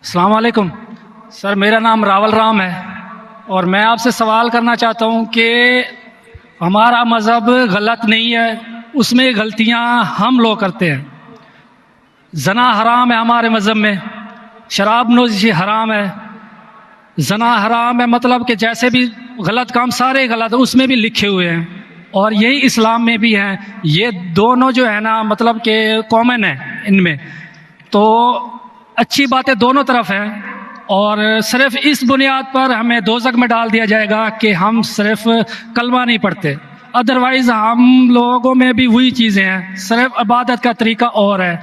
السلام علیکم سر، میرا نام راول رام ہے اور میں آپ سے سوال کرنا چاہتا ہوں کہ ہمارا مذہب غلط نہیں ہے، اس میں غلطیاں ہم لوگ کرتے ہیں۔ زنا حرام ہے ہمارے مذہب میں، شراب نوشی حرام ہے، زنا حرام ہے، مطلب کہ جیسے بھی غلط کام سارے غلط ہیں، اس میں بھی لکھے ہوئے ہیں اور یہی اسلام میں بھی ہیں۔ یہ دونوں جو ہے نا مطلب کہ کامن ہے ان میں، تو اچھی باتیں دونوں طرف ہیں اور صرف اس بنیاد پر ہمیں دوزخ میں ڈال دیا جائے گا کہ ہم صرف کلمہ نہیں پڑھتے، ادروائز ہم لوگوں میں بھی وہی چیزیں ہیں، صرف عبادت کا طریقہ اور ہے۔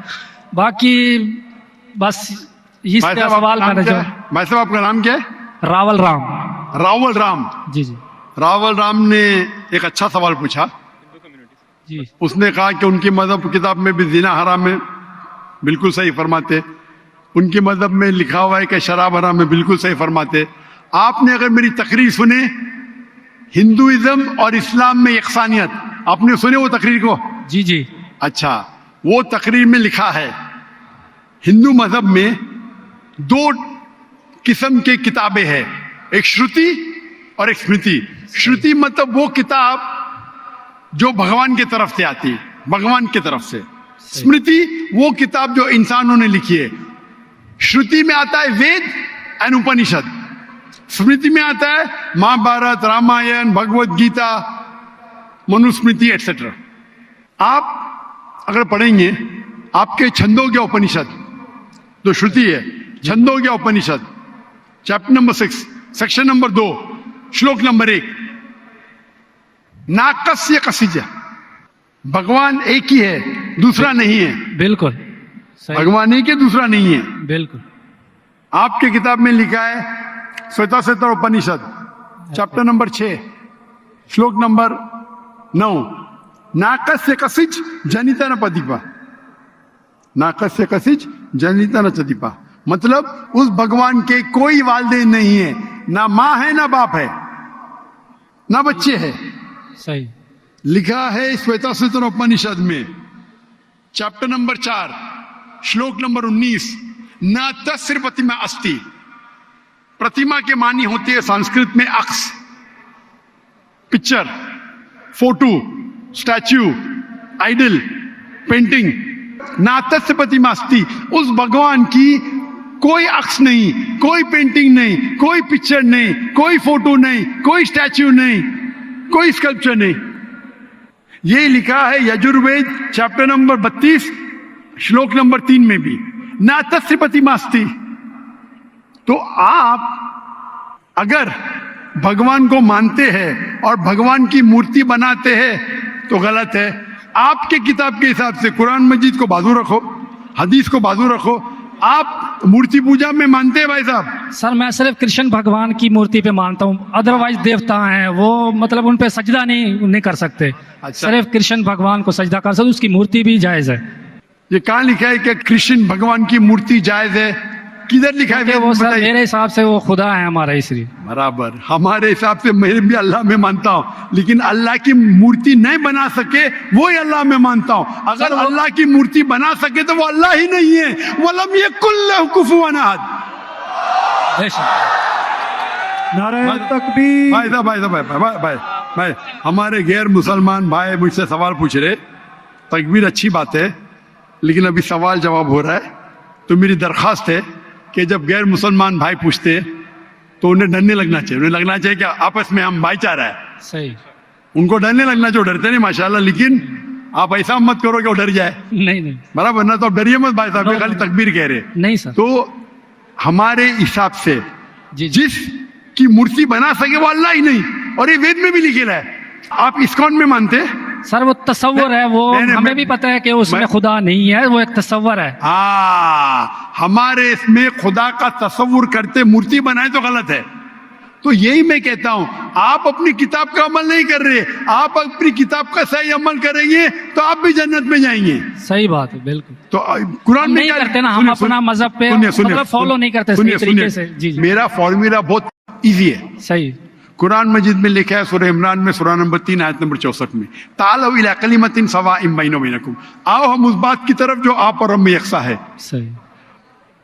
باقی بس اس پہ سوال کرنا چاہوں۔ بھائی صاحب آپ کا نام کیا ہے؟ راول رام۔ راول رام جی جی راول رام نے ایک اچھا سوال پوچھا۔ جی اس نے کہا کہ ان کی مذہب کتاب میں بھی زنا حرام ہے، بالکل صحیح فرماتے۔ ان کے مذہب میں لکھا ہوا ہے کہ شراب حرام ہے، بالکل صحیح فرماتے۔ آپ نے اگر میری تقریر سنے ہندوازم اور اسلام میں یکسانیت، آپ نے سنے وہ تقریر کو؟ جی جی اچھا، وہ تقریر میں لکھا ہے ہندو مذہب میں دو قسم کے کتابیں ہیں، ایک شروتی اور ایک اسمرتی۔ شروتی مطلب وہ کتاب جو بھگوان کی طرف سے آتی ہے، بھگوان کی طرف سے۔ اسمرتی وہ کتاب جو انسانوں نے لکھی ہے۔ شروتی میں آتا ہے وید اینڈ اپنشد، اسمرتی میں آتا ہے مہا بھارت، رامائن، بھگوت گیتا، منوسمرتی ایٹسٹرا۔ آپ اگر پڑھیں گے آپ کے چھندوگیہ اپنشد جو شروتی ہے، Chandogya Upanishad chapter number 6 section number 2 shloka number 1، ناکسیہ کسیجہ، بھگوان ایک ہی ہے، دوسرا نہیں ہے۔ بالکل صحیح، بھگوان ایک ہے، دوسرا نہیں ہے۔ بالکل آپ کے کتاب میں لکھا ہے سویتا سوتر اپنشد چیپٹر نمبر 6 شلوک نمبر 9، ناکسیہ کسیج جنیتا نہ پدیپا، ناکسیہ کسیج جنیتا نہ چدیپا، مطلب اس بھگوان کے کوئی والدین نہیں ہے، نہ ماں ہے نہ باپ ہے نہ بچے ہے۔ صحیح، لکھا ہے سویتا سوتر اپنشد میں چیپٹر نمبر 4 شلوک نمبر 19، نہ تسر پرتیما استی۔ پرتیما کے معنی ہوتے ہیں سنسکرت میں عکس، picture, photo, statue, idol, painting. ناتس پرتیما استی، اس بھگوان کی کوئی عکس نہیں، کوئی پینٹنگ نہیں، کوئی پکچر نہیں، کوئی فوٹو نہیں، کوئی اسٹیچو نہیں، کوئی اسکلپچر نہیں۔ یہ لکھا ہے یجوروید چیپٹر نمبر 32 شلوک نمبر 3 میں بھی، ناتس پرتیما استی۔ تو آپ اگر بھگوان کو مانتے ہیں اور بھگوان کی مورتی بناتے ہیں تو غلط ہے۔ آپ کے کتاب کے حساب سے قرآن مجید کو بازو رکھو، حدیث کو بازو رکھو۔ آپ مورتی پوجا میں مانتے ہیں بھائی صاحب؟ سر میں صرف کرشن بھگوان کی مورتی پہ مانتا ہوں، ادروائز دیوتا ہیں وہ مطلب ان پہ سجدہ نہیں کر سکتے۔ اچھا، صرف کرشن بھگوان کو سجدہ کر سکتے، اس کی مورتی بھی جائز ہے۔ یہ کہاں لکھا ہے کہ کرشن بھگوان کی مورتی جائز ہے؟ کدھر لکھا ہے؟ وہ سر بتائیے۔ میرے حساب سے وہ خدا ہے ہمارا، اس لیے برابر ہمارے حساب سے میں بھی اللہ میں مانتا ہوں، لیکن اللہ کی مورتی نہیں بنا سکے وہی اللہ میں مانتا ہوں۔ اگر اللہ کی مورتی بنا سکے تو وہ اللہ ہی نہیں ہے۔ وَلَمْ يَكُنْ لَهُ كُفُوًا أَحَدٌ۔ بے شک۔ نعرہ تکبیر۔ بھائی ہمارے غیر مسلمان بھائی مجھ سے سوال پوچھ رہے، تکبیر اچھی بات ہے لیکن ابھی سوال جواب ہو رہا ہے، تو میری درخواست ہے کہ جب غیر مسلمان بھائی پوچھتے تو انہیں ڈرنے لگنا چاہیے، انہیں لگنا چاہیے کہ آپس میں ہم بھائی چارہ ہے۔ صحیح، ان کو ڈرنے لگنا چاہیے، ڈرتے نہیں ماشاءاللہ، لیکن آپ ایسا مت کرو کہ وہ ڈر جائے، نہیں برابر نہ؟ تو آپ ڈریے مت بھائی صاحب، یہ خالی تکبیر کہہ رہے۔ نہیں سر، تو ہمارے حساب سے جی جس کی مورتی بنا سکے وہ اللہ ہی نہیں، اور یہ وید میں بھی لکھا ہے۔ آپ اسکون میں مانتے ہیں؟ سر وہ تصور ہے، وہ نہیں، ہمیں بھی پتہ ہے کہ اس میں خدا نہیں ہے، وہ ایک تصور ہے۔ ہاں، ہمارے اس میں خدا کا تصور کرتے مورتی بنائے تو غلط ہے۔ تو یہی میں کہتا ہوں، آپ اپنی کتاب کا عمل نہیں کر رہے، آپ اپنی کتاب کا صحیح عمل کریں گے تو آپ بھی جنت میں جائیں گے۔ صحیح بات ہے، بالکل۔ تو قرآن میں نہیں کرتے نا ہم اپنا مذہب پہ مطلب فالو نہیں کرتے صحیح طریقے سے۔ جی جی میرا فارمولا بہت ایزی ہے۔ صحیح، قرآن مجید میں لکھا ہے سورہ عمران میں سورہ نمبر 3 آیت نمبر 64 میں، تعالوا الی کلمۃ سواء بیننا وبینکم، آؤ ہم اس بات کی طرف جو آپ اور ہم میں یکساں ہے۔ صحیح،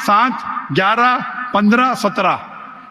7, 11, 15, 17,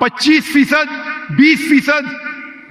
25%, 20%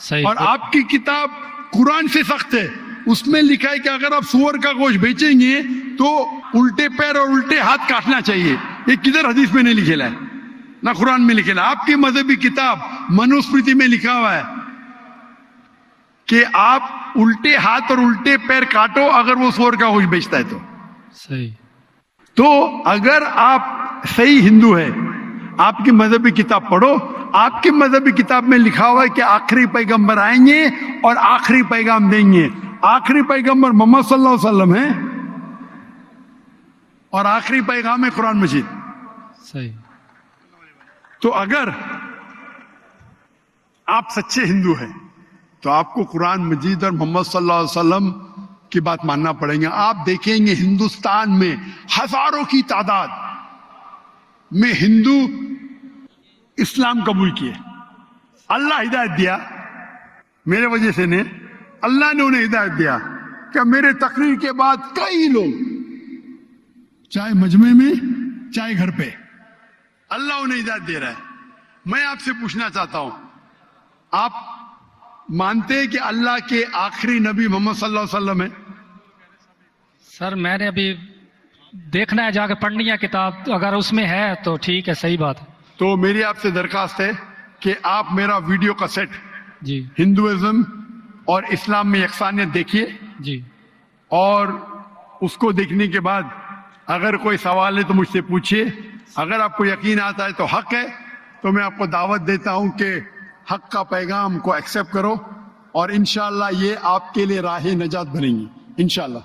صحیح. اور آپ کی کتاب قرآن سے سخت ہے. اس میں لکھا ہے کہ اگر آپ سور کا گوشت بیچیں گے تو الٹے پیر اور الٹے ہاتھ کاٹنا چاہیے. یہ کدھر حدیث میں نہیں لکھا ہے, نہ قرآن میں لکھا ہے. آپ کی مذہبی کتاب منوسمرتی میں لکھا ہوا ہے کہ آپ الٹے ہاتھ اور الٹے پیر کاٹو اگر وہ سور کا گوشت بیچتا ہے تو. صحیح. تو اگر آپ صحیح ہندو ہے, آپ کی مذہبی کتاب پڑھو. آپ کی مذہبی کتاب میں لکھا ہوا ہے کہ آخری پیغمبر آئیں گے اور آخری پیغام دیں گے. آخری پیغمبر محمد صلی اللہ علیہ وسلم ہے اور آخری پیغام ہے قرآن مجید. صحیح. تو اگر آپ سچے ہندو ہیں تو آپ کو قرآن مجید اور محمد صلی اللہ علیہ وسلم کی بات ماننا پڑیں گے. آپ دیکھیں گے ہندوستان میں ہزاروں کی تعداد میں ہندو اسلام قبول کیے. اللہ ہدایت دیا, میرے وجہ سے نے, اللہ نے انہیں ہدایت دیا کہ میرے تقریر کے بعد کئی لوگ, چاہے مجمع میں چاہے گھر پہ, اللہ انہیں ہدایت دے رہا ہے. میں آپ سے پوچھنا چاہتا ہوں, آپ مانتے ہیں کہ اللہ کے آخری نبی محمد صلی اللہ علیہ وسلم ہے؟ سر میں نے ابھی دیکھنا ہے, جا کے پڑھنی ہے کتاب, اگر اس میں ہے تو ٹھیک ہے, صحیح بات ہے. تو میری آپ سے درخواست ہے کہ آپ میرا ویڈیو کا سیٹ جی ہندوازم اور اسلام میں یکسانیت دیکھیے, جی. اور اس کو دیکھنے کے بعد اگر کوئی سوال ہے تو مجھ سے پوچھیے. اگر آپ کو یقین آتا ہے تو حق ہے, تو میں آپ کو دعوت دیتا ہوں کہ حق کا پیغام کو ایکسیپٹ کرو, اور انشاءاللہ یہ آپ کے لیے راہ نجات بنے گی انشاءاللہ.